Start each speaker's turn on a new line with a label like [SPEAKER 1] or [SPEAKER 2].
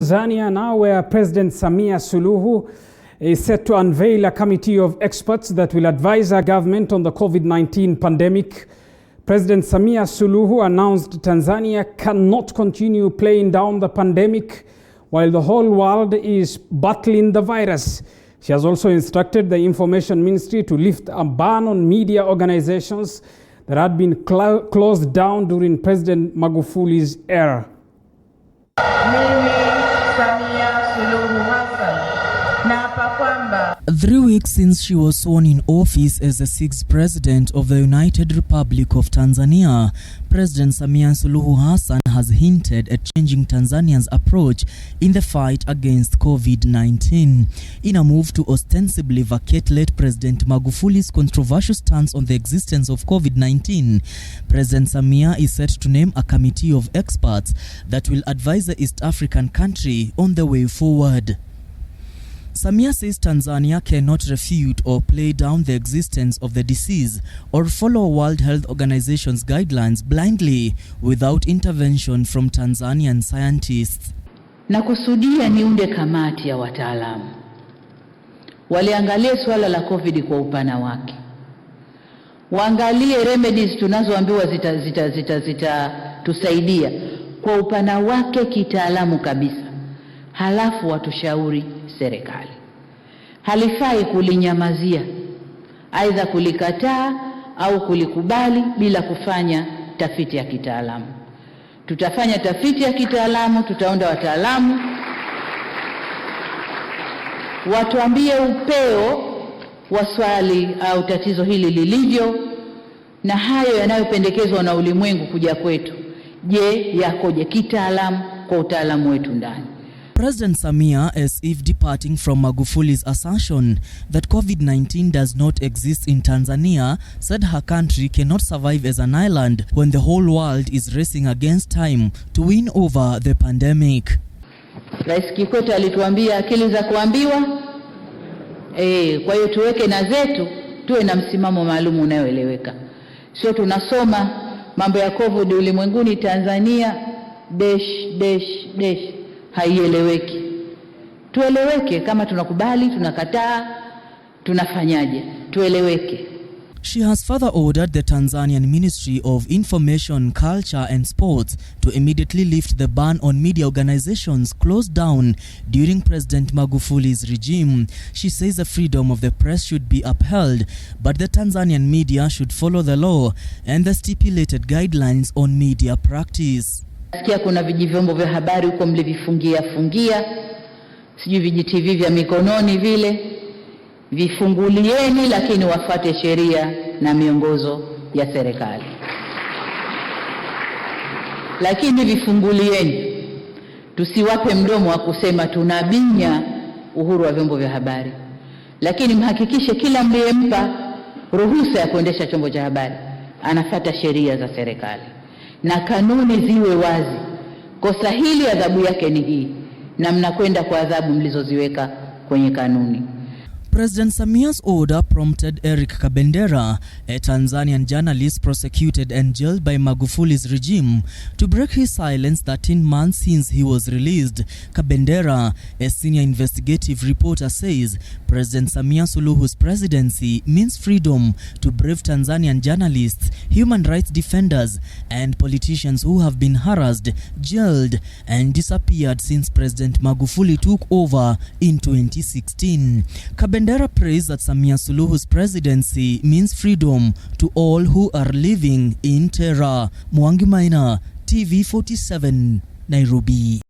[SPEAKER 1] Tanzania now, where President Samia Suluhu is set to unveil a committee of experts that will advise our government on the COVID-19 pandemic. President Samia Suluhu announced Tanzania cannot continue playing down the pandemic while the whole world is battling the virus. She has also instructed the Information Ministry to lift a ban on media organizations that had been closed down during President Magufuli's era.
[SPEAKER 2] Mimi Samia Suluhu Hassan naapa kwamba
[SPEAKER 3] 3 weeks since she was sworn in office as the 6th President of the United Republic of Tanzania, President Samia Suluhu Hassan has hinted at changing Tanzania's approach in the fight against COVID-19. In a move to ostensibly vacate late President Magufuli's controversial stance on the existence of COVID-19, President Samia is set to name a committee of experts that will advise the East African country on the way forward. Samia says Tanzania cannot refute or play down the existence of the disease or follow World Health Organization's guidelines blindly without intervention from Tanzanian scientists.
[SPEAKER 4] Nakusudia niunde kamati ya wataalamu waliangalie swala la COVID kwa upana wake, waangalie remedies tunazoambiwa tusaidia kwa upana wake kitaalamu kabisa, halafu watushauri serikali. Halifai kulinyamazia, aidha kulikataa au kulikubali bila kufanya tafiti ya kitaalamu. Tutafanya tafiti ya kitaalamu, tutaonda wataalamu watuambie upeo wa swali au tatizo hili lilivyo, na hayo yanayopendekezwa na ulimwengu kuja kwetu, je, yakoje kitaalamu kwa utaalamu wetu ndani.
[SPEAKER 3] President Samia, as if departing from Magufuli's assertion that COVID-19 does not exist in Tanzania, said her country cannot survive as an island when the whole world is racing against time to win over the pandemic.
[SPEAKER 4] Rais Kikwete alituambia akili za kuambiwa. Kwa hiyo tuweke na zetu, tuwe na msimamo maalum unaoeleweka. Sio tunasoma mambo ya COVID ulimwenguni, Tanzania haieleweki. Tueleweke, kama tunakubali, tunakataa, tunafanyaje, tueleweke.
[SPEAKER 3] She has further ordered the Tanzanian Ministry of Information, Culture and Sports to immediately lift the ban on media organizations closed down during President Magufuli's regime. She says the freedom of the press should be upheld, but the Tanzanian media should follow the law and the stipulated guidelines on media practice.
[SPEAKER 4] Sikia kuna vyombo vya habari huko mlivifungia, sijui vijitv vya mikononi vile, vifungulieni, lakini wafuate sheria na miongozo ya serikali. Lakini vifungulieni, tusiwape mdomo wa kusema tunabinya uhuru wa vyombo vya habari, lakini mhakikishe kila mliyempa ruhusa ya kuendesha chombo cha habari anafuata sheria za serikali na kanuni ziwe wazi. Kosa hili adhabu yake ni hii, na mnakwenda kwa adhabu mlizoziweka kwenye kanuni.
[SPEAKER 3] President Samia's order prompted Eric Kabendera, a Tanzanian journalist prosecuted and jailed by Magufuli's regime, to break his silence 13 months since he was released. Kabendera, a senior investigative reporter, says President Samia Suluhu's presidency means freedom to brave Tanzanian journalists, human rights defenders, and politicians who have been harassed, jailed, and disappeared since President Magufuli took over in 2016. Kabendera praised that Samia Suluhu's presidency means freedom to all who are living in terror. Mwangi Maina, TV47, Nairobi.